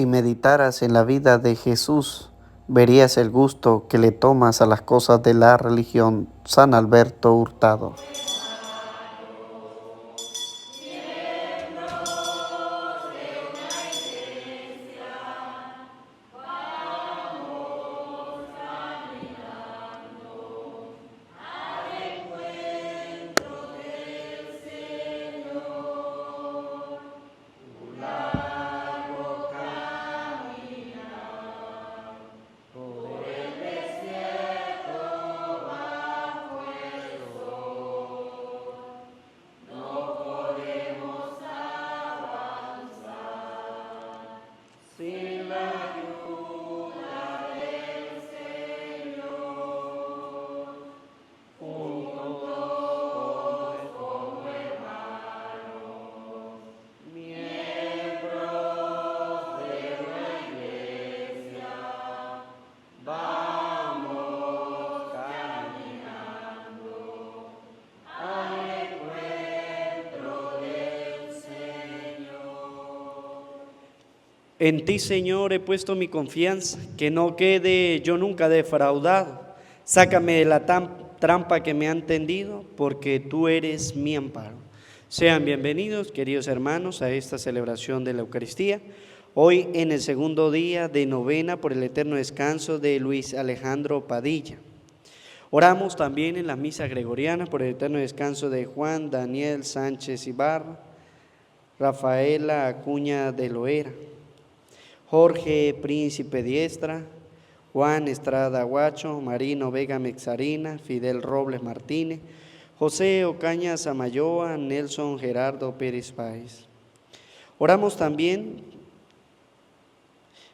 Si meditaras en la vida de Jesús, verías el gusto que le tomas a las cosas de la religión. San Alberto Hurtado. En ti, Señor, he puesto mi confianza, que no quede yo nunca defraudado. Sácame de la trampa que me han tendido, porque tú eres mi amparo. Sean bienvenidos, queridos hermanos, a esta celebración de la Eucaristía. Hoy en el segundo día de novena por el eterno descanso de Luis Alejandro Padilla. Oramos también en la misa gregoriana por el eterno descanso de Juan Daniel Sánchez Ibarra, Rafaela Acuña de Loera, Jorge Príncipe Diestra, Juan Estrada Guacho, Marino Vega Mexarina, Fidel Robles Martínez, José Ocaña Samayoa, Nelson Gerardo Pérez Páez. Oramos también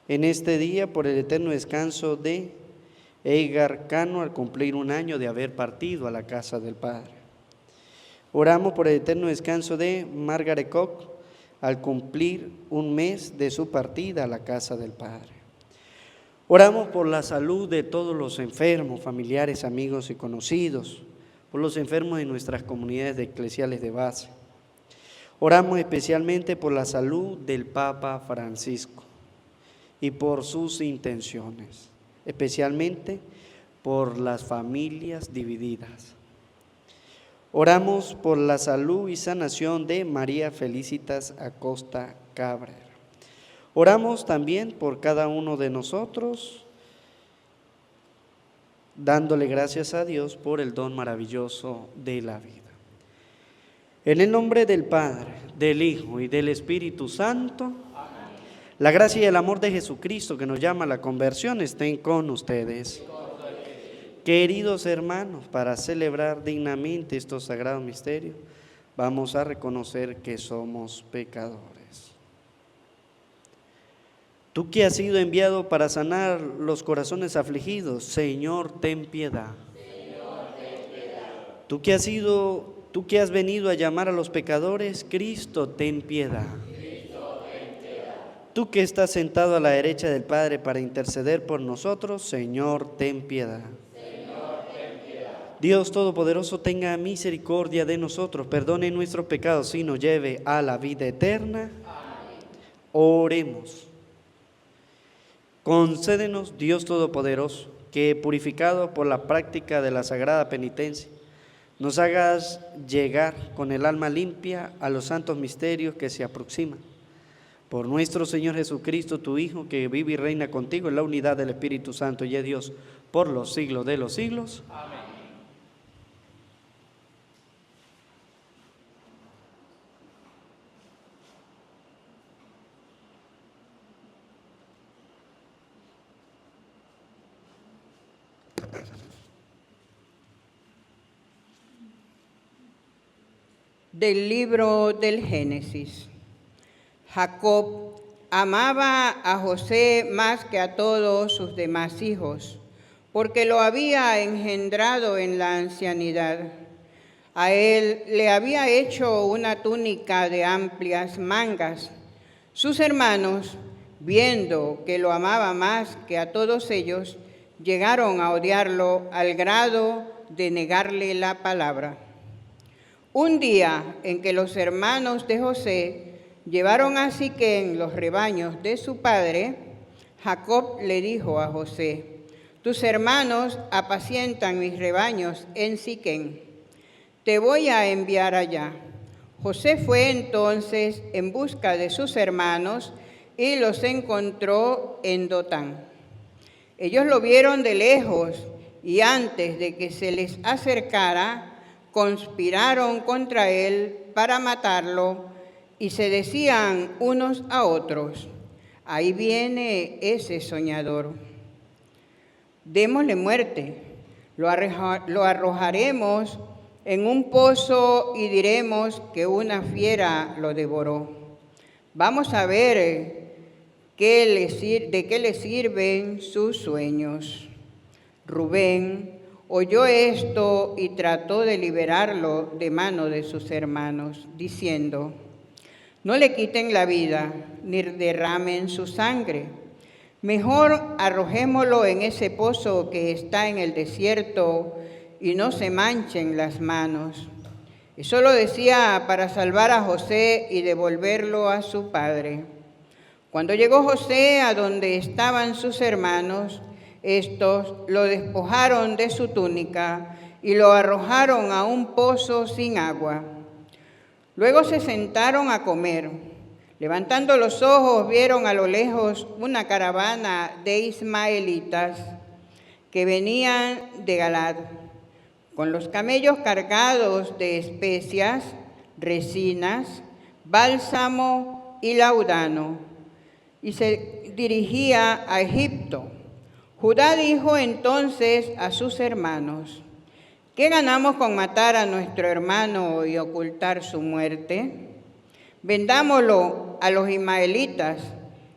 en este día por el eterno descanso de Edgar Cano al cumplir un año de haber partido a la casa del Padre. Oramos por el eterno descanso de Margaret Koch al cumplir un mes de su partida a la casa del Padre. Oramos por la salud de todos los enfermos, familiares, amigos y conocidos, por los enfermos de nuestras comunidades eclesiales de base. Oramos especialmente por la salud del Papa Francisco y por sus intenciones, especialmente por las familias divididas. Oramos por la salud y sanación de María Felicitas Acosta Cabrera. Oramos también por cada uno de nosotros, dándole gracias a Dios por el don maravilloso de la vida. En el nombre del Padre, del Hijo y del Espíritu Santo, amén. La gracia y el amor de Jesucristo que nos llama a la conversión estén con ustedes. Queridos hermanos, para celebrar dignamente estos sagrados misterios, vamos a reconocer que somos pecadores. Tú que has sido enviado para sanar los corazones afligidos, Señor, ten piedad. Señor, ten piedad. Tú que has venido a llamar a los pecadores, Cristo, ten piedad. Cristo, ten piedad. Tú que estás sentado a la derecha del Padre para interceder por nosotros, Señor, ten piedad. Dios Todopoderoso tenga misericordia de nosotros, perdone nuestros pecados y nos lleve a la vida eterna. Amén. Oremos. Concédenos, Dios Todopoderoso, que purificados por la práctica de la sagrada penitencia, nos hagas llegar con el alma limpia a los santos misterios que se aproximan. Por nuestro Señor Jesucristo, tu Hijo, que vive y reina contigo en la unidad del Espíritu Santo y es Dios por los siglos de los siglos. Amén. Del libro del Génesis. Jacob amaba a José más que a todos sus demás hijos, porque lo había engendrado en la ancianidad. A él le había hecho una túnica de amplias mangas. Sus hermanos, viendo que lo amaba más que a todos ellos, llegaron a odiarlo al grado de negarle la palabra. Un día en que los hermanos de José llevaron a Siquén los rebaños de su padre, Jacob le dijo a José: tus hermanos apacientan mis rebaños en Siquén. Te voy a enviar allá. José fue entonces en busca de sus hermanos y los encontró en Dotán. Ellos lo vieron de lejos y antes de que se les acercara, conspiraron contra él para matarlo y se decían unos a otros: ahí viene ese soñador. Démosle muerte, lo arrojaremos en un pozo y diremos que una fiera lo devoró. Vamos a ver de qué le sirven sus sueños. Rubén oyó esto y trató de liberarlo de mano de sus hermanos, diciendo: no le quiten la vida, ni derramen su sangre. Mejor arrojémoslo en ese pozo que está en el desierto y no se manchen las manos. Eso lo decía para salvar a José y devolverlo a su padre. Cuando llegó José a donde estaban sus hermanos, estos lo despojaron de su túnica y lo arrojaron a un pozo sin agua. Luego se sentaron a comer. Levantando los ojos, vieron a lo lejos una caravana de ismaelitas que venían de Galad, con los camellos cargados de especias, resinas, bálsamo y laudano, y se dirigía a Egipto. Judá dijo entonces a sus hermanos: ¿qué ganamos con matar a nuestro hermano y ocultar su muerte? Vendámoslo a los ismaelitas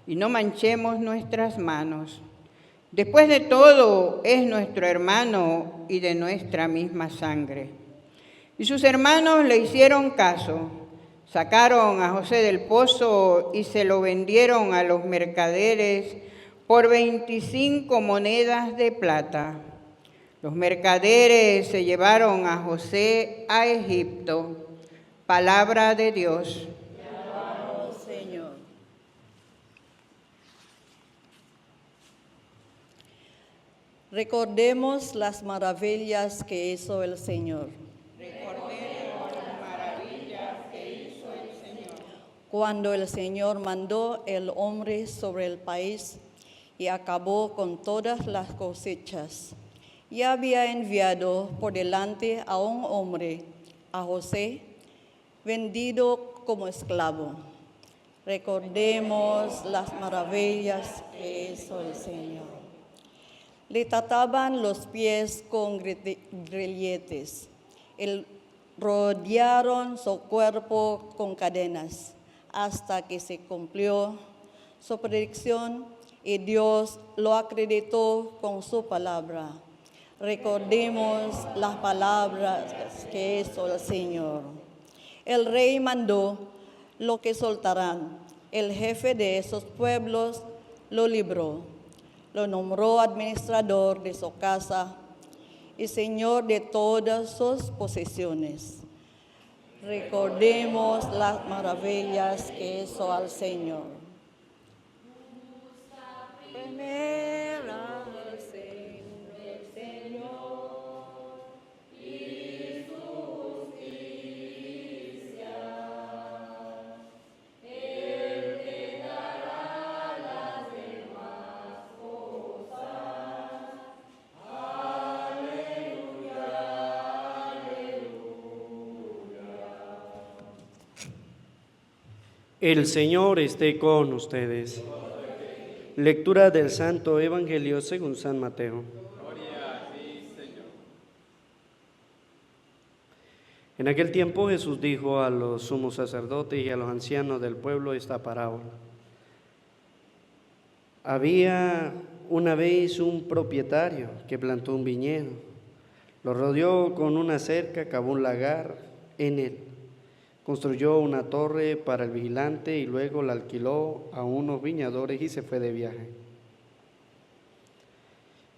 y no manchemos nuestras manos. Después de todo, es nuestro hermano y de nuestra misma sangre. Y sus hermanos le hicieron caso. Sacaron a José del pozo y se lo vendieron a los mercaderes por 25 monedas de plata. Los mercaderes se llevaron a José a Egipto. Palabra de Dios. Señor. Recordemos las maravillas que hizo el Señor. Recordemos las maravillas que hizo el Señor. Cuando el Señor mandó el hombre sobre el país y acabó con todas las cosechas, y había enviado por delante a un hombre, a José, vendido como esclavo. Recordemos las maravillas que hizo el Señor. Le trataban los pies con grilletes, rodearon su cuerpo con cadenas, hasta que se cumplió su predicción y Dios lo acreditó con su palabra. Recordemos las palabras que hizo el Señor. El rey mandó lo que soltarán. El jefe de esos pueblos lo libró. Lo nombró administrador de su casa y señor de todas sus posesiones. Recordemos las maravillas que hizo al Señor. Primera del Señor y su justicia. Él te dará las demás cosas. Aleluya, aleluya. El Señor esté con ustedes. Lectura del Santo Evangelio según San Mateo. Gloria a ti, Señor. En aquel tiempo Jesús dijo a los sumos sacerdotes y a los ancianos del pueblo esta parábola. Había una vez un propietario que plantó un viñedo, lo rodeó con una cerca, cavó un lagar en él, construyó una torre para el vigilante y luego la alquiló a unos viñadores y se fue de viaje.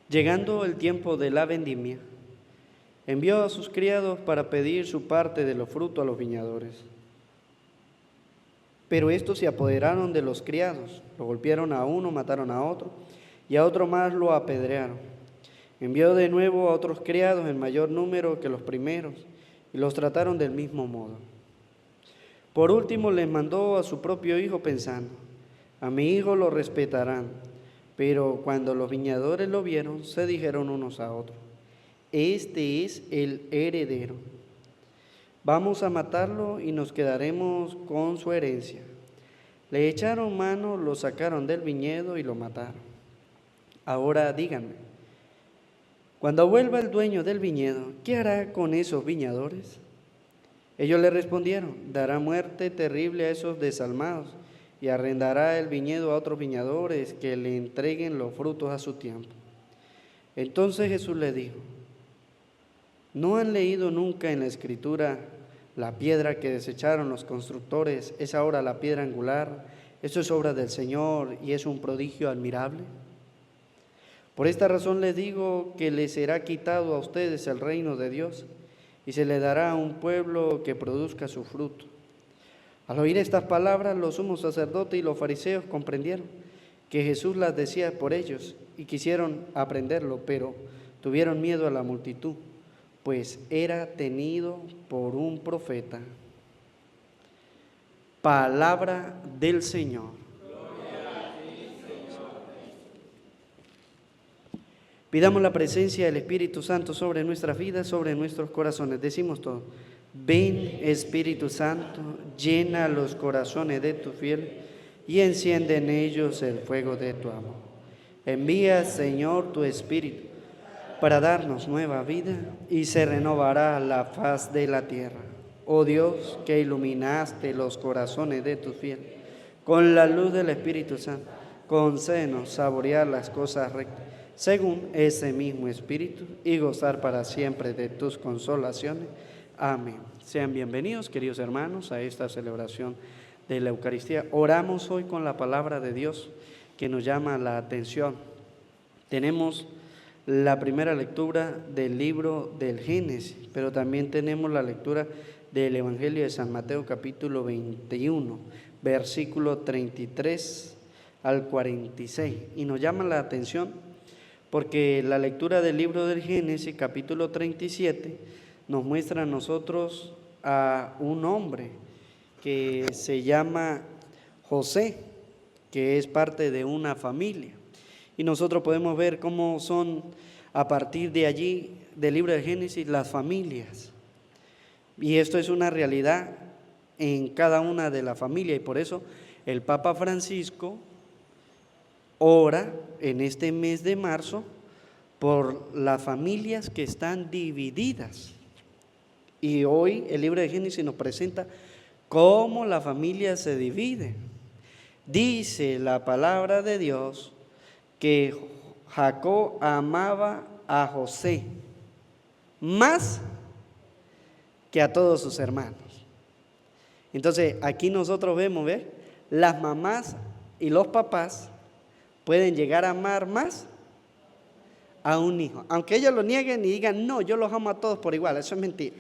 Llegando el tiempo de la vendimia, envió a sus criados para pedir su parte de los frutos a los viñadores. Pero estos se apoderaron de los criados, lo golpearon a uno, mataron a otro, y a otro más lo apedrearon. Envió de nuevo a otros criados en mayor número que los primeros, y los trataron del mismo modo. Por último les mandó a su propio hijo pensando: a mi hijo lo respetarán. Pero cuando los viñadores lo vieron, se dijeron unos a otros: este es el heredero. Vamos a matarlo y nos quedaremos con su herencia. Le echaron mano, lo sacaron del viñedo y lo mataron. Ahora díganme, cuando vuelva el dueño del viñedo, ¿qué hará con esos viñadores? Ellos le respondieron: dará muerte terrible a esos desalmados y arrendará el viñedo a otros viñadores que le entreguen los frutos a su tiempo. Entonces Jesús les dijo: ¿no han leído nunca en la Escritura: la piedra que desecharon los constructores es ahora la piedra angular? Esto es obra del Señor y es un prodigio admirable. Por esta razón les digo que les será quitado a ustedes el reino de Dios y se le dará a un pueblo que produzca su fruto. Al oír estas palabras, los sumos sacerdotes y los fariseos comprendieron que Jesús las decía por ellos y quisieron aprenderlo, pero tuvieron miedo a la multitud, pues era tenido por un profeta. Palabra del Señor. Pidamos la presencia del Espíritu Santo sobre nuestras vidas, sobre nuestros corazones. Decimos todos: ven Espíritu Santo, llena los corazones de tu fiel y enciende en ellos el fuego de tu amor. Envía, Señor, tu Espíritu para darnos nueva vida y se renovará la faz de la tierra. Oh Dios, que iluminaste los corazones de tu fiel con la luz del Espíritu Santo, concédenos saborear las cosas rectas según ese mismo Espíritu y gozar para siempre de tus consolaciones. Amén. Sean bienvenidos, queridos hermanos, a esta celebración de la Eucaristía. Oramos hoy con la palabra de Dios que nos llama la atención. Tenemos la primera lectura del libro del Génesis, pero también tenemos la lectura del Evangelio de San Mateo, capítulo 21, versículo 33 al 46. Y nos llama la atención porque la lectura del libro del Génesis, capítulo 37, nos muestra a nosotros a un hombre que se llama José, que es parte de una familia. Y nosotros podemos ver cómo son a partir de allí, del libro del Génesis, las familias. Y esto es una realidad en cada una de las familias. Y por eso el Papa Francisco ora en este mes de marzo por las familias que están divididas. Y hoy el libro de Génesis nos presenta cómo la familia se divide. Dice la palabra de Dios que Jacob amaba a José más que a todos sus hermanos. Entonces aquí nosotros vemos, ¿ves? Las mamás y los papás pueden llegar a amar más a un hijo, aunque ellos lo nieguen y digan: no, yo los amo a todos por igual. Eso es mentira,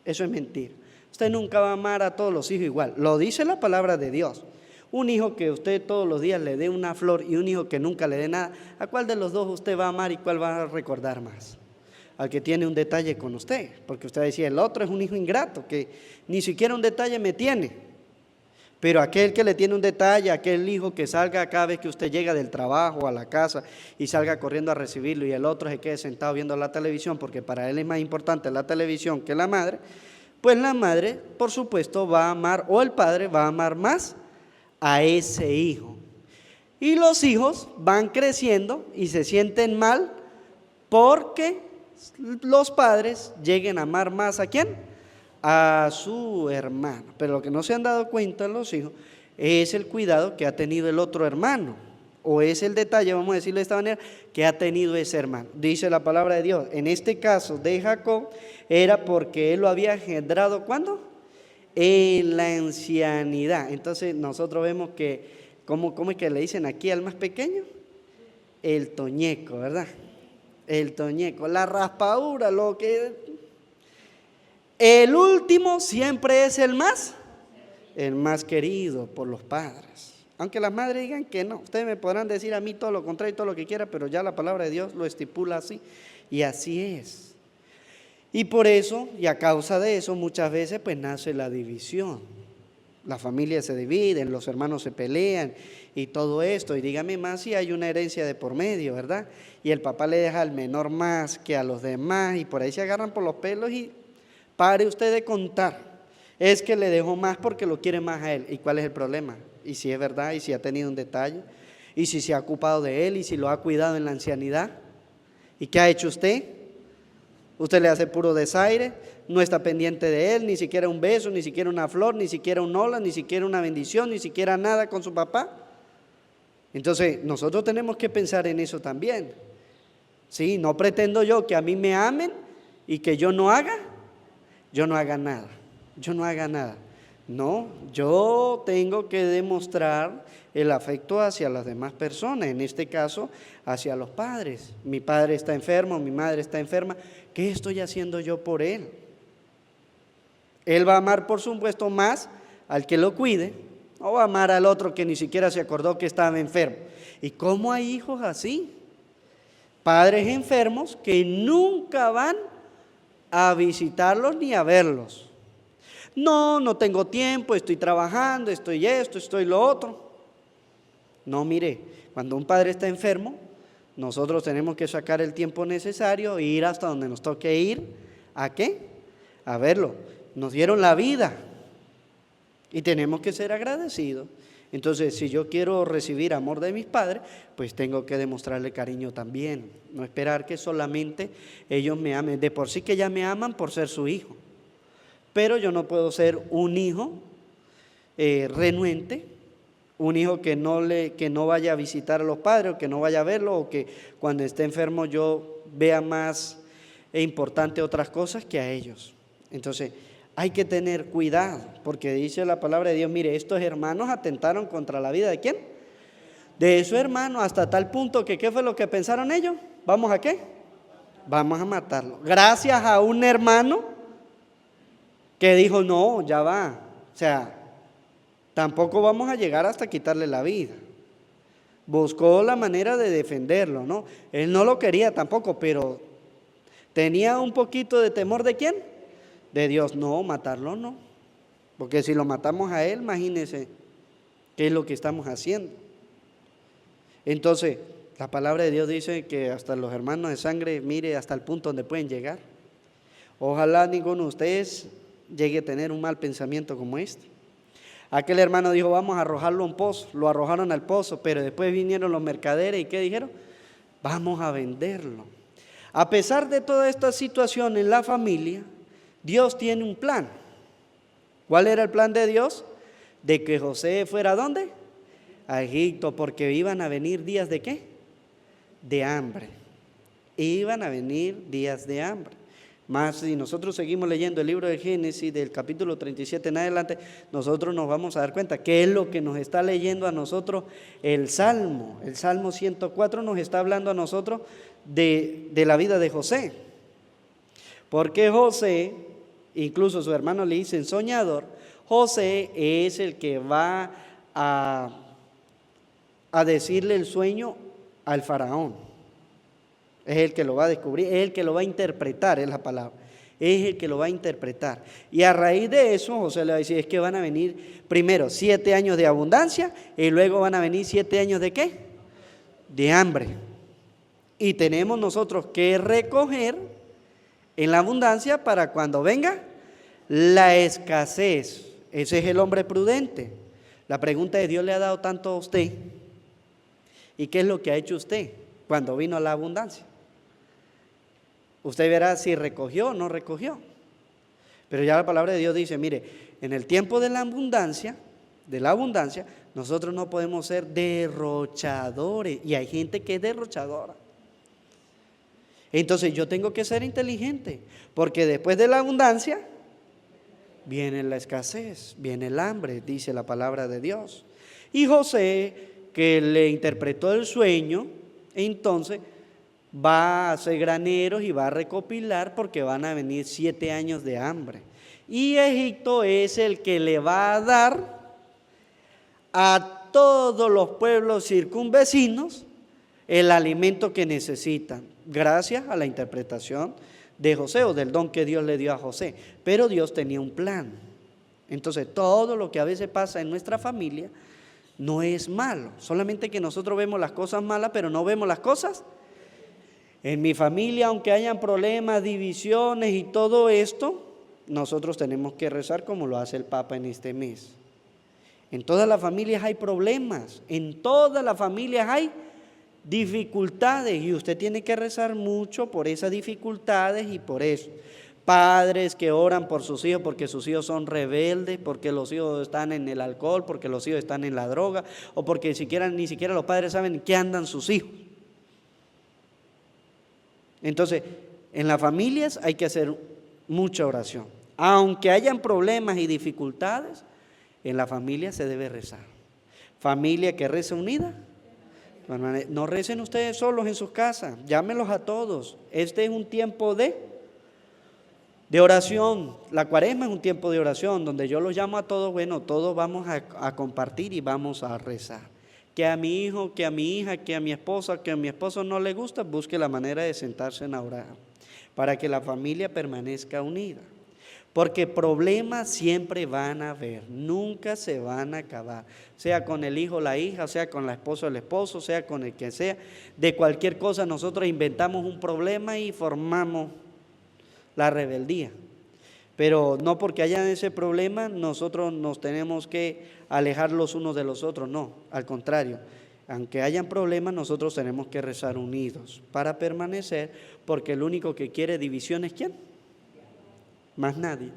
eso es mentira. Usted nunca va a amar a todos los hijos igual, lo dice la palabra de Dios. Un hijo que usted todos los días le dé una flor y un hijo que nunca le dé nada, ¿a cuál de los dos usted va a amar y cuál va a recordar más? Al que tiene un detalle con usted, porque usted decía: el otro es un hijo ingrato que ni siquiera un detalle me tiene. Pero aquel que le tiene un detalle, aquel hijo que salga cada vez que usted llega del trabajo a la casa y salga corriendo a recibirlo, y el otro se quede sentado viendo la televisión porque para él es más importante la televisión que la madre, pues la madre, por supuesto, va a amar, o el padre va a amar más a ese hijo. Y los hijos van creciendo y se sienten mal porque los padres lleguen a amar más ¿a quién? A su hermano. Pero lo que no se han dado cuenta los hijos es el cuidado que ha tenido el otro hermano, o es el detalle, vamos a decirlo de esta manera, que ha tenido ese hermano. Dice la palabra de Dios, en este caso de Jacob, era porque él lo había engendrado, ¿cuándo? En la ancianidad. Entonces nosotros vemos que, ¿cómo es que le dicen aquí al más pequeño? El toñeco, ¿verdad? El toñeco, la raspadura, lo que... El último siempre es el más el más querido por los padres. Aunque las madres digan que no, ustedes me podrán decir a mí todo lo contrario, todo lo que quiera, pero ya la palabra de Dios lo estipula así, y así es. Y por eso, y a causa de eso, muchas veces pues nace la división. La familia se divide, los hermanos se pelean y todo esto. Y dígame más si hay una herencia de por medio, ¿verdad? Y el papá le deja al menor más que a los demás y por ahí se agarran por los pelos y pare usted de contar. Es que le dejó más porque lo quiere más a él. ¿Y cuál es el problema? Y si es verdad, y si ha tenido un detalle, y si se ha ocupado de él, y si lo ha cuidado en la ancianidad. ¿Y qué ha hecho usted? Usted le hace puro desaire, no está pendiente de él, ni siquiera un beso, ni siquiera una flor, ni siquiera un hola, ni siquiera una bendición, ni siquiera nada con su papá. Entonces, nosotros tenemos que pensar en eso también. Sí, no pretendo yo que a mí me amen y que yo no haga nada. Yo no haga nada. No, yo tengo que demostrar el afecto hacia las demás personas, en este caso hacia los padres. Mi padre está enfermo, mi madre está enferma, ¿qué estoy haciendo yo por él? Él va a amar por supuesto más al que lo cuide, o va a amar al otro que ni siquiera se acordó que estaba enfermo. ¿Y cómo hay hijos así? Padres enfermos que nunca van a visitarlos ni a verlos. No tengo tiempo, estoy trabajando, estoy esto, estoy lo otro. No, mire, cuando un padre está enfermo, nosotros tenemos que sacar el tiempo necesario e ir hasta donde nos toque ir. ¿A qué? A verlo. Nos dieron la vida y tenemos que ser agradecidos. Entonces, si yo quiero recibir amor de mis padres, pues tengo que demostrarle cariño también. No esperar que solamente ellos me amen. De por sí que ya me aman por ser su hijo. Pero yo no puedo ser un hijo renuente, un hijo que no vaya a visitar a los padres, o que no vaya a verlo, o que cuando esté enfermo yo vea más importante otras cosas que a ellos. Entonces, hay que tener cuidado, porque dice la palabra de Dios, mire, estos hermanos atentaron contra la vida ¿de quién? De su hermano, hasta tal punto que ¿qué fue lo que pensaron ellos? ¿Vamos a qué? Vamos a matarlo. Gracias a un hermano que dijo, no, ya va, o sea, tampoco vamos a llegar hasta quitarle la vida. Buscó la manera de defenderlo, ¿no? Él no lo quería tampoco, pero tenía un poquito de temor ¿de quién? De Dios. No, matarlo no, porque si lo matamos a él, imagínense qué es lo que estamos haciendo. Entonces, la palabra de Dios dice que hasta los hermanos de sangre, mire hasta el punto donde pueden llegar. Ojalá ninguno de ustedes llegue a tener un mal pensamiento como este. Aquel hermano dijo, vamos a arrojarlo a un pozo. Lo arrojaron al pozo, pero después vinieron los mercaderes y ¿qué dijeron? Vamos a venderlo. A pesar de toda esta situación en la familia, Dios tiene un plan. ¿Cuál era el plan de Dios? De que José fuera ¿a dónde? A Egipto, porque iban a venir días ¿de qué? De hambre. Iban a venir días de hambre. Más si nosotros seguimos leyendo el libro de Génesis del capítulo 37 en adelante, nosotros nos vamos a dar cuenta qué es lo que nos está leyendo a nosotros el Salmo. El Salmo 104 nos está hablando a nosotros de la vida de José. Porque José, incluso su hermano le dicen soñador, José es el que va a decirle el sueño al faraón. Es el que lo va a descubrir, es el que lo va a interpretar, es la palabra. Es el que lo va a interpretar. Y a raíz de eso, José le va a decir, es que van a venir primero 7 años de abundancia y luego van a venir 7 años ¿de qué? De hambre. Y tenemos nosotros que recoger en la abundancia para cuando venga la escasez. Ese es el hombre prudente. La pregunta es, ¿Dios le ha dado tanto a usted? ¿Y qué es lo que ha hecho usted cuando vino la abundancia? Usted verá si recogió o no recogió. Pero ya la palabra de Dios dice, mire, en el tiempo de la abundancia, nosotros no podemos ser derrochadores. Y hay gente que es derrochadora. Entonces yo tengo que ser inteligente, porque después de la abundancia viene la escasez, viene el hambre, dice la palabra de Dios. Y José, que le interpretó el sueño, entonces va a hacer graneros y va a recopilar porque van a venir 7 años de hambre. Y Egipto es el que le va a dar a todos los pueblos circunvecinos el alimento que necesitan, gracias a la interpretación de José o del don que Dios le dio a José. Pero Dios tenía un plan. Entonces, todo lo que a veces pasa en nuestra familia no es malo, solamente que nosotros vemos las cosas malas, pero no vemos las cosas. En mi familia, aunque hayan problemas, divisiones y todo esto, nosotros tenemos que rezar como lo hace el Papa en este mes. En todas las familias hay problemas, en todas las familias hay dificultades y usted tiene que rezar mucho por esas dificultades y por eso. Padres que oran por sus hijos porque sus hijos son rebeldes, porque los hijos están en el alcohol, porque los hijos están en la droga o porque ni siquiera los padres saben en qué andan sus hijos. Entonces, en las familias hay que hacer mucha oración. Aunque hayan problemas y dificultades, en la familia se debe rezar. Familia que reza unida. No recen ustedes solos en sus casas, llámenlos a todos. Este es un tiempo de oración. La cuaresma es un tiempo de oración donde yo los llamo a todos, bueno, todos vamos a compartir y vamos a rezar. Que a mi hijo, que a mi hija, que a mi esposa, que a mi esposo no le gusta, busque la manera de sentarse a orar para que la familia permanezca unida. Porque problemas siempre van a haber, nunca se van a acabar, sea con el hijo o la hija, sea con la esposa o el esposo, sea con el que sea. De cualquier cosa nosotros inventamos un problema y formamos la rebeldía. Pero no porque haya ese problema nosotros nos tenemos que alejar los unos de los otros, no, al contrario. Aunque hayan problemas, nosotros tenemos que rezar unidos para permanecer, porque el único que quiere división es ¿quién? Más nadie.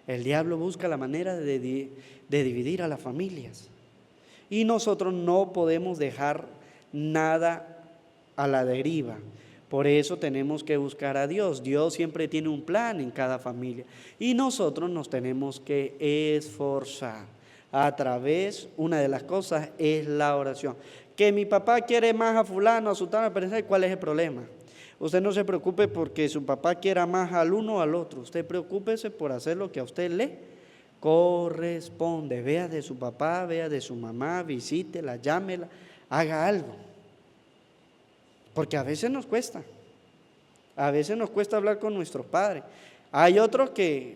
El diablo busca la manera de dividir a las familias. Y nosotros no podemos dejar nada a la deriva. Por eso tenemos que buscar a Dios. Dios siempre tiene un plan en cada familia. Y nosotros nos tenemos que esforzar. A través, una de las cosas es la oración. Que mi papá quiere más a fulano, a sutano, ¿cuál es el problema? Usted no se preocupe porque su papá quiera más al uno o al otro. Usted preocúpese por hacer lo que a usted le corresponde. Vea de su papá, vea de su mamá, visítela, llámela, haga algo. Porque a veces nos cuesta. A veces nos cuesta hablar con nuestros padres. Hay otros que,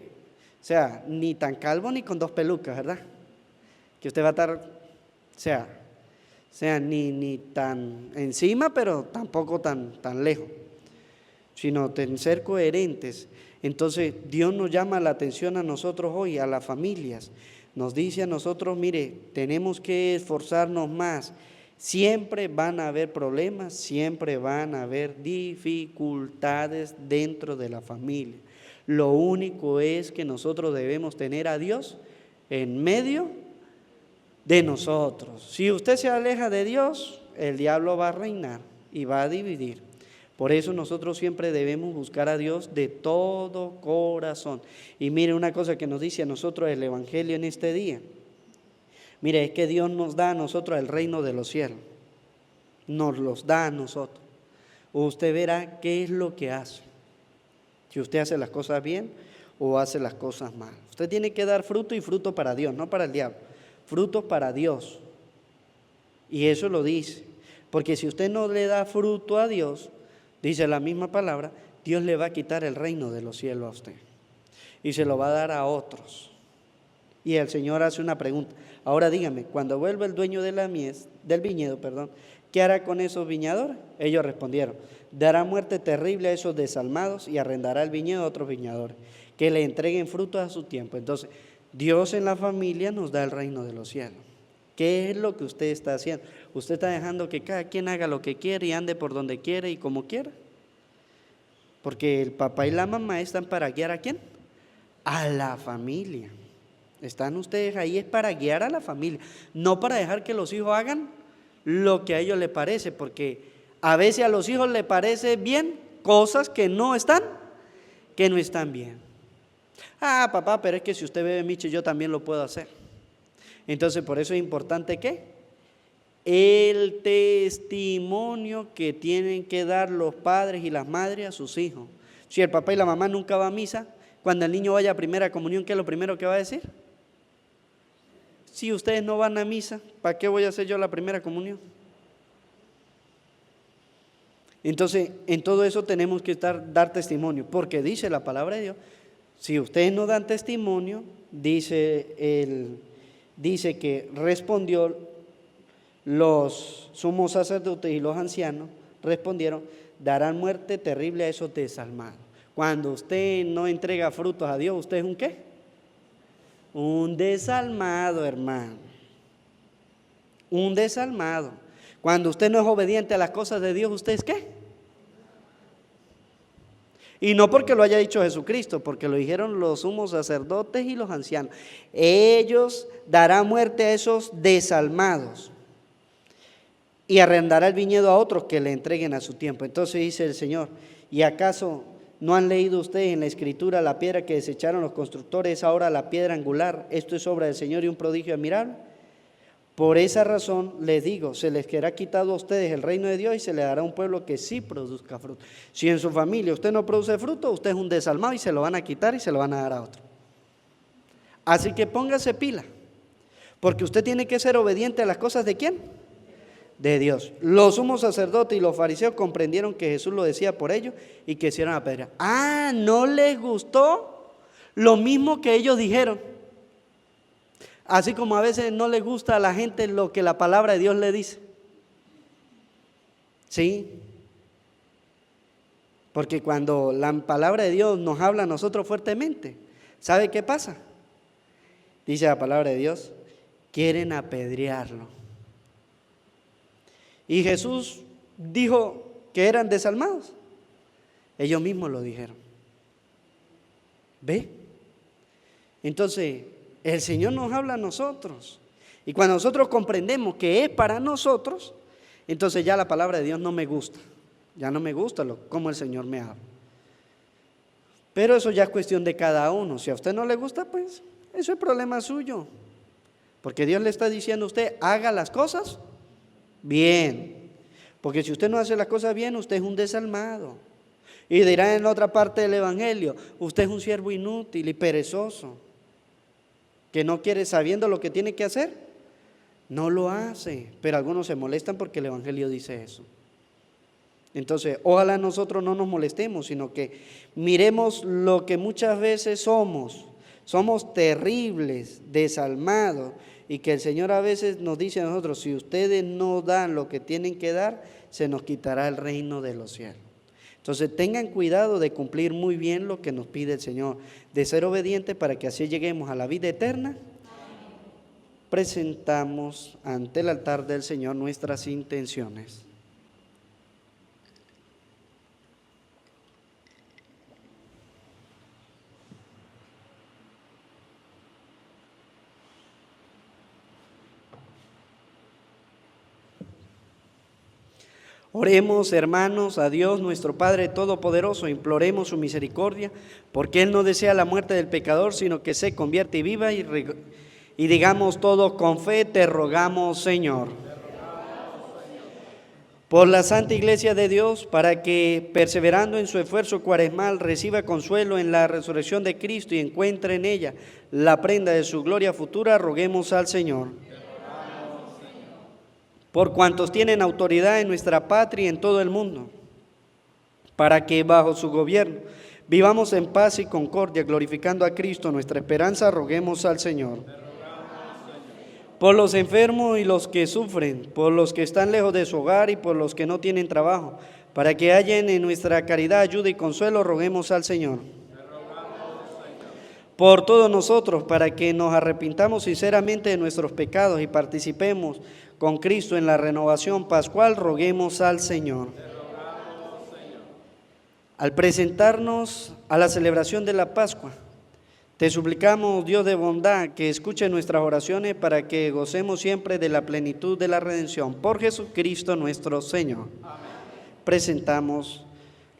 o sea, ni tan calvo ni con 2 pelucas, ¿verdad? Que usted va a estar, o sea, ni tan encima, pero tampoco tan lejos, sino ser coherentes. Entonces Dios nos llama la atención a nosotros hoy, a las familias. Nos dice a nosotros, mire, tenemos que esforzarnos más. Siempre van a haber problemas, siempre van a haber dificultades dentro de la familia. Lo único es que nosotros debemos tener a Dios en medio de nosotros. Si usted se aleja de Dios, el diablo va a reinar y va a dividir. Por eso nosotros siempre debemos buscar a Dios de todo corazón. Y mire una cosa que nos dice a nosotros el Evangelio en este día. Mire, es que Dios nos da a nosotros el reino de los cielos. Nos los da a nosotros. Usted verá qué es lo que hace. Si usted hace las cosas bien o hace las cosas mal. Usted tiene que dar fruto y fruto para Dios, no para el diablo. Fruto para Dios. Y eso lo dice. Porque si usted no le da fruto a Dios, dice la misma palabra, Dios le va a quitar el reino de los cielos a usted. Y se lo va a dar a otros. Y el Señor hace una pregunta. Ahora dígame, cuando vuelva el dueño de del viñedo, ¿qué hará con esos viñadores? Ellos respondieron, dará muerte terrible a esos desalmados y arrendará el viñedo a otros viñadores, que le entreguen frutos a su tiempo. Entonces, Dios en la familia nos da el reino de los cielos. ¿Qué es lo que usted está haciendo? ¿Usted está dejando que cada quien haga lo que quiere y ande por donde quiere y como quiera? Porque el papá y la mamá están para guiar ¿a quién? A la familia. Están ustedes ahí es para guiar a la familia, no para dejar que los hijos hagan lo que a ellos les parece, porque a veces a los hijos les parece bien cosas que no están bien. Ah, papá, pero es que si usted bebe miche yo también lo puedo hacer. Entonces por eso es importante que el testimonio que tienen que dar los padres y las madres a sus hijos. Si el papá y la mamá nunca van a misa, Cuando el niño vaya a primera comunión, ¿qué es lo primero que va a decir? Si ustedes no van a misa, ¿para qué voy a hacer yo la primera comunión? Entonces, en todo eso tenemos que dar testimonio, porque dice la palabra de Dios, si ustedes no dan testimonio, dice que respondió los sumos sacerdotes y los ancianos, respondieron, darán muerte terrible a esos desalmados. Cuando usted no entrega frutos a Dios, ¿usted es un qué? Un desalmado, hermano. Un desalmado. Cuando usted no es obediente a las cosas de Dios, ¿usted es qué? Y no porque lo haya dicho Jesucristo, porque lo dijeron los sumos sacerdotes y los ancianos. Ellos darán muerte a esos desalmados y arrendará el viñedo a otros que le entreguen a su tiempo. Entonces dice el Señor, ¿y acaso no han leído ustedes en la Escritura la piedra que desecharon los constructores, es ahora la piedra angular? Esto es obra del Señor y un prodigio admirable. Por esa razón les digo, se les será quitado a ustedes el reino de Dios y se les dará un pueblo que sí produzca fruto. Si en su familia usted no produce fruto, usted es un desalmado y se lo van a quitar y se lo van a dar a otro. Así que póngase pila, porque usted tiene que ser obediente a las cosas ¿de quién? De Dios. Los sumos sacerdotes y los fariseos comprendieron que Jesús lo decía por ellos y que hicieron apedrear. ¿No les gustó lo mismo que ellos dijeron? Así como a veces no le gusta a la gente lo que la palabra de Dios le dice. ¿Sí? Porque cuando la palabra de Dios nos habla a nosotros fuertemente, ¿sabe qué pasa? Dice la palabra de Dios, quieren apedrearlo. Y Jesús dijo que eran desalmados. Ellos mismos lo dijeron. ¿Ve? Entonces, el Señor nos habla a nosotros. Y cuando nosotros comprendemos que es para nosotros, entonces ya la palabra de Dios no me gusta. Ya no me gusta cómo el Señor me habla. Pero eso ya es cuestión de cada uno. Si a usted no le gusta, pues eso es problema suyo. Porque Dios le está diciendo a usted, haga las cosas bien. Porque si usted no hace las cosas bien, usted es un desalmado. Y dirá en la otra parte del Evangelio, usted es un siervo inútil y perezoso, que no quiere, sabiendo lo que tiene que hacer, no lo hace. Pero algunos se molestan porque el Evangelio dice eso. Entonces, ojalá nosotros no nos molestemos, sino que miremos lo que muchas veces somos. Somos terribles, desalmados, y que el Señor a veces nos dice a nosotros, si ustedes no dan lo que tienen que dar, se nos quitará el reino de los cielos. Entonces tengan cuidado de cumplir muy bien lo que nos pide el Señor, de ser obedientes para que así lleguemos a la vida eterna. Presentamos ante el altar del Señor nuestras intenciones. Oremos, hermanos, a Dios nuestro Padre Todopoderoso, imploremos su misericordia, porque Él no desea la muerte del pecador, sino que se convierte y viva, y digamos todos con fe, te rogamos, Señor. Por la Santa Iglesia de Dios, para que, perseverando en su esfuerzo cuaresmal, reciba consuelo en la resurrección de Cristo y encuentre en ella la prenda de su gloria futura, roguemos al Señor. Por cuantos tienen autoridad en nuestra patria y en todo el mundo, para que bajo su gobierno vivamos en paz y concordia, glorificando a Cristo nuestra esperanza, roguemos al Señor. Por los enfermos y los que sufren, por los que están lejos de su hogar y por los que no tienen trabajo, para que hallen en nuestra caridad ayuda y consuelo, roguemos al Señor. Por todos nosotros, para que nos arrepintamos sinceramente de nuestros pecados y participemos con Cristo en la renovación pascual, roguemos al Señor. Al presentarnos a la celebración de la Pascua, te suplicamos, Dios de bondad, que escuche nuestras oraciones para que gocemos siempre de la plenitud de la redención. Por Jesucristo nuestro Señor. Amén. Presentamos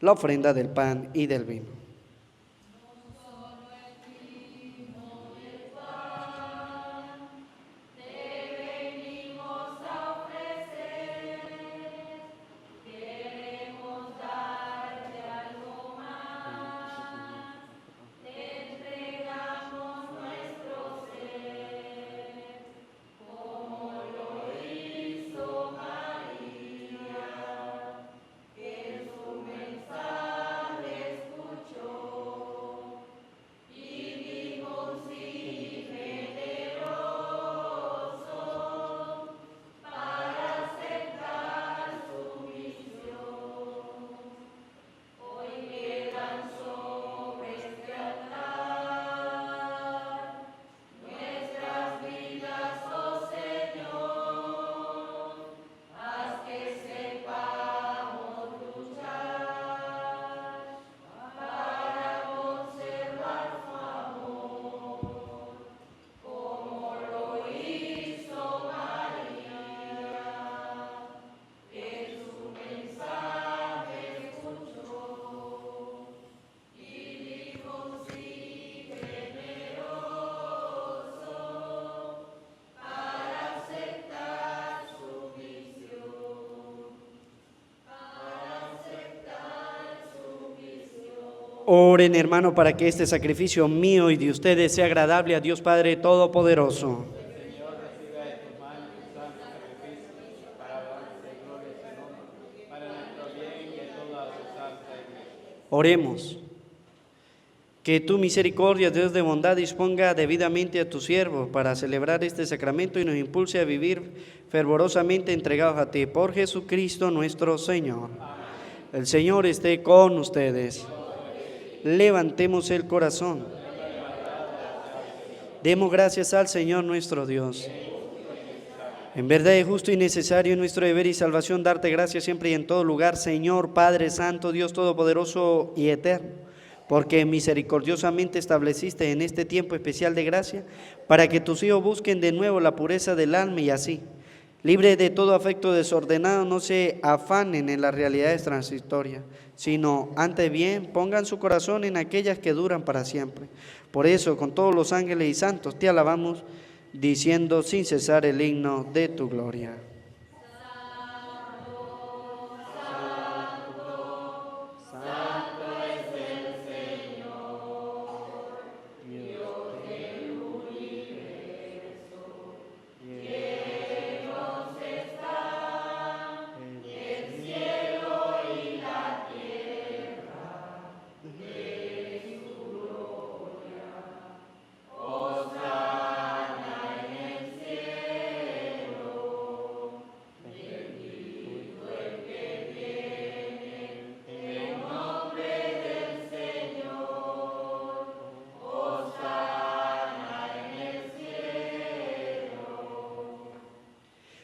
la ofrenda del pan y del vino. Oren, hermano, para que este sacrificio mío y de ustedes sea agradable a Dios Padre Todopoderoso. Señor, reciba de tus manos tu santo sacrificio para alabanza y gloria de su nombre, para nuestro bien y de toda su santa iglesia. Oremos. Que tu misericordia, Dios de bondad, disponga debidamente a tu siervo para celebrar este sacramento y nos impulse a vivir fervorosamente entregados a ti. Por Jesucristo nuestro Señor. El Señor esté con ustedes. Levantemos el corazón. Demos gracias al Señor nuestro Dios. En verdad es justo y necesario en nuestro deber y salvación darte gracias siempre y en todo lugar, Señor, Padre Santo, Dios Todopoderoso y Eterno, porque misericordiosamente estableciste en este tiempo especial de gracia para que tus hijos busquen de nuevo la pureza del alma y así, libre de todo afecto desordenado, no se afanen en las realidades transitorias, sino antes bien pongan su corazón en aquellas que duran para siempre. Por eso, con todos los ángeles y santos te alabamos, diciendo sin cesar el himno de tu gloria.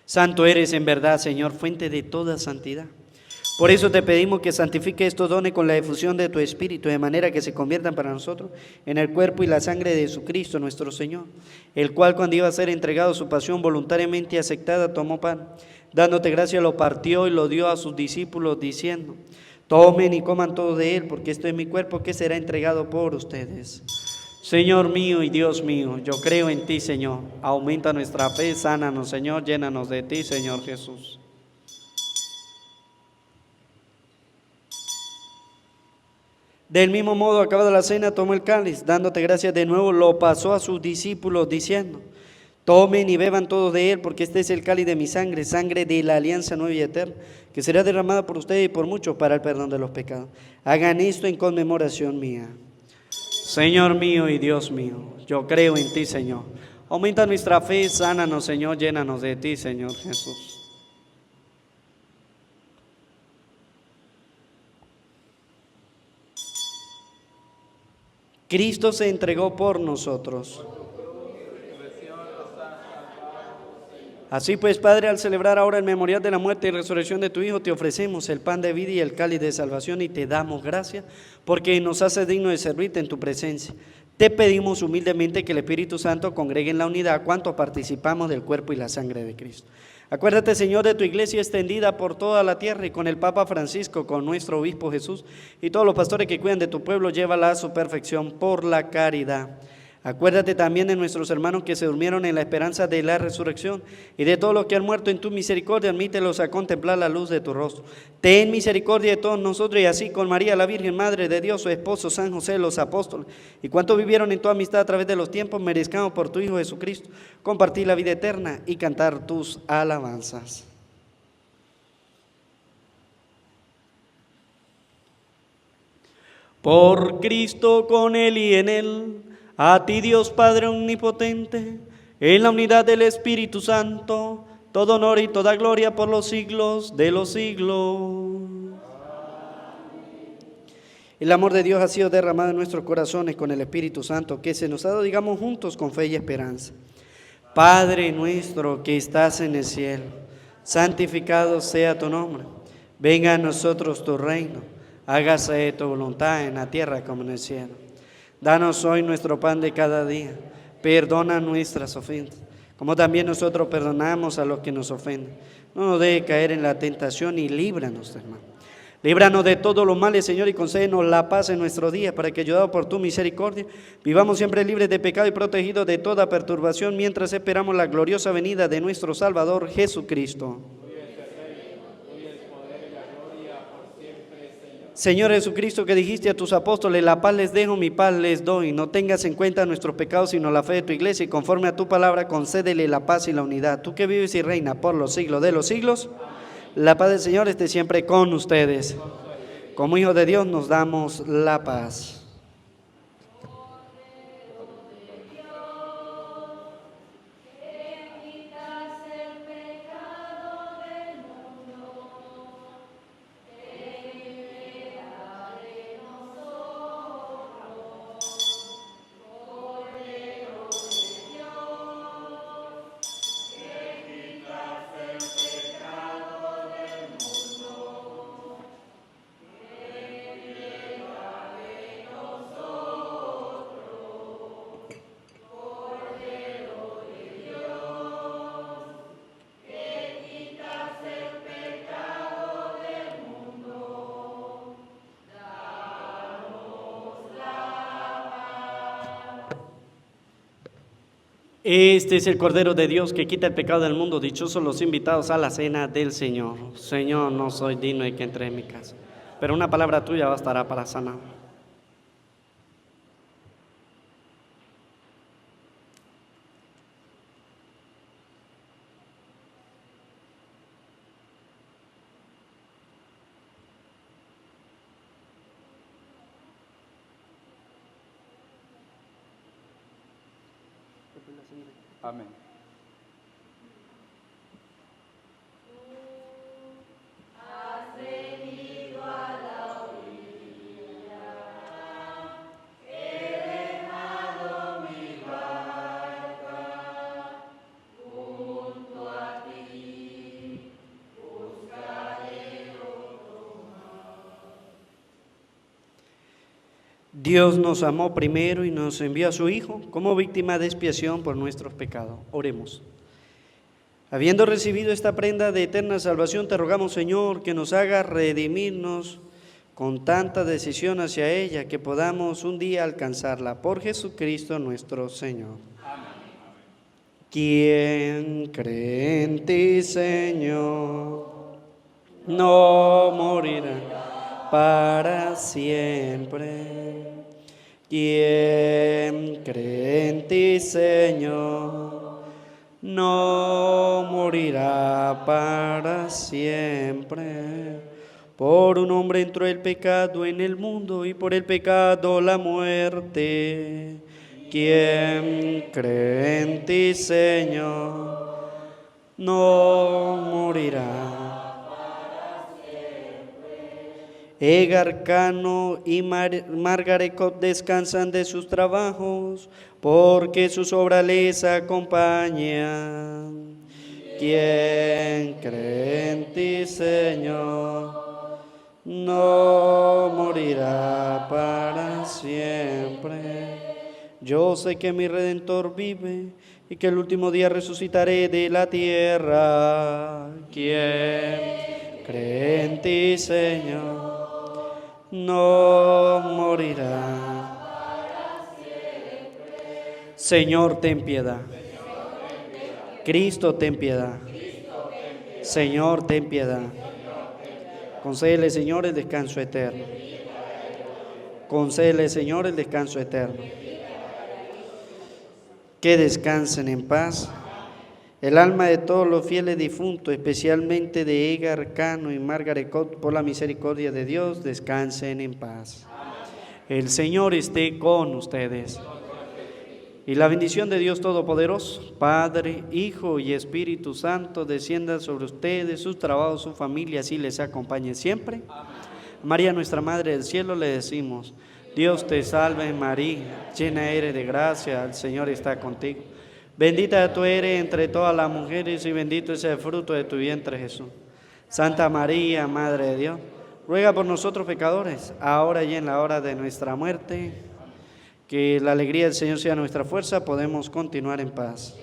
Santo eres en verdad, Señor, fuente de toda santidad. Por eso te pedimos que santifique estos dones con la efusión de tu Espíritu, de manera que se conviertan para nosotros en el cuerpo y la sangre de Jesucristo nuestro Señor, el cual cuando iba a ser entregado a su pasión voluntariamente aceptada, tomó pan, dándote gracia lo partió y lo dio a sus discípulos, diciendo: tomen y coman todos de él, porque esto es mi cuerpo que será entregado por ustedes. Señor mío y Dios mío, yo creo en ti, Señor. Aumenta nuestra fe, sánanos, Señor, llénanos de ti, Señor Jesús. Del mismo modo, acabada la cena, tomó el cáliz, dándote gracias de nuevo, lo pasó a sus discípulos, diciendo: tomen y beban todos de él, porque este es el cáliz de mi sangre, sangre de la alianza nueva y eterna, que será derramada por ustedes y por muchos para el perdón de los pecados. Hagan esto en conmemoración mía. Señor mío y Dios mío, yo creo en ti, Señor. Aumenta nuestra fe, sánanos, Señor, llénanos de ti, Señor Jesús. Cristo se entregó por nosotros. Así pues, Padre, al celebrar ahora el memorial de la muerte y resurrección de tu Hijo, te ofrecemos el pan de vida y el cáliz de salvación y te damos gracias porque nos haces digno de servirte en tu presencia. Te pedimos humildemente que el Espíritu Santo congregue en la unidad cuantos participamos del cuerpo y la sangre de Cristo. Acuérdate, Señor, de tu iglesia extendida por toda la tierra y con el Papa Francisco, con nuestro obispo Jesús y todos los pastores que cuidan de tu pueblo, llévala a su perfección por la caridad. Acuérdate también de nuestros hermanos que se durmieron en la esperanza de la resurrección y de todos los que han muerto en tu misericordia, admítelos a contemplar la luz de tu rostro. Ten misericordia de todos nosotros y así con María, la Virgen Madre de Dios, su esposo, San José, los apóstoles y cuantos vivieron en tu amistad a través de los tiempos, merezcamos por tu Hijo Jesucristo compartir la vida eterna y cantar tus alabanzas. Por Cristo, con Él y en Él, a ti, Dios Padre omnipotente, en la unidad del Espíritu Santo, todo honor y toda gloria por los siglos de los siglos. El amor de Dios ha sido derramado en nuestros corazones con el Espíritu Santo que se nos ha dado, digamos juntos con fe y esperanza. Padre nuestro que estás en el cielo, santificado sea tu nombre. Venga a nosotros tu reino, hágase tu voluntad en la tierra como en el cielo. Danos hoy nuestro pan de cada día, perdona nuestras ofensas, como también nosotros perdonamos a los que nos ofenden. No nos dejes caer en la tentación y líbranos del mal. Líbranos de todos los males, Señor, y concédenos la paz en nuestros días, para que, ayudados por tu misericordia, vivamos siempre libres de pecado y protegidos de toda perturbación, mientras esperamos la gloriosa venida de nuestro Salvador Jesucristo. Señor Jesucristo, que dijiste a tus apóstoles, la paz les dejo, mi paz les doy. No tengas en cuenta nuestros pecados, sino la fe de tu iglesia, y conforme a tu palabra, concédele la paz y la unidad. Tú que vives y reinas por los siglos de los siglos, la paz del Señor esté siempre con ustedes. Como hijos de Dios nos damos la paz. Este es el Cordero de Dios que quita el pecado del mundo. Dichosos los invitados a la cena del Señor. Señor, no soy digno de que entre en mi casa, pero una palabra tuya bastará para sanar. Amén. Dios nos amó primero y nos envió a su Hijo como víctima de expiación por nuestros pecados. Oremos. Habiendo recibido esta prenda de eterna salvación, te rogamos, Señor, que nos hagas redimirnos con tanta decisión hacia ella, que podamos un día alcanzarla. Por Jesucristo nuestro Señor. Amén. ¿Quién cree en ti, Señor? No morirá para siempre. ¿Quién cree en ti, Señor? No morirá para siempre. Por un hombre entró el pecado en el mundo, y por el pecado la muerte. ¿Quién cree en ti, Señor? No morirá. Egar Cano y Margaret Cook descansan de sus trabajos, porque sus obras les acompañan. ¿Quién cree en ti, Señor? No morirá para siempre. Yo sé que mi Redentor vive y que el último día resucitaré de la tierra. ¿Quién cree en ti, Señor? No morirá. Señor, ten piedad. Cristo, ten piedad. Señor, ten piedad. Concédele, Señor, el descanso eterno. Concédele, Señor, el descanso eterno. Que descansen en paz el alma de todos los fieles difuntos, especialmente de Egar Cano y Margaret Cook, por la misericordia de Dios, descansen en paz. El Señor esté con ustedes. Y la bendición de Dios Todopoderoso, Padre, Hijo y Espíritu Santo, descienda sobre ustedes, sus trabajos, sus familias, y les acompañe siempre. María, nuestra Madre del Cielo, le decimos: Dios te salve María, llena eres de gracia, el Señor está contigo. Bendita tú eres entre todas las mujeres y bendito es el fruto de tu vientre, Jesús. Santa María, Madre de Dios, ruega por nosotros pecadores, ahora y en la hora de nuestra muerte. Que la alegría del Señor sea nuestra fuerza, podemos continuar en paz.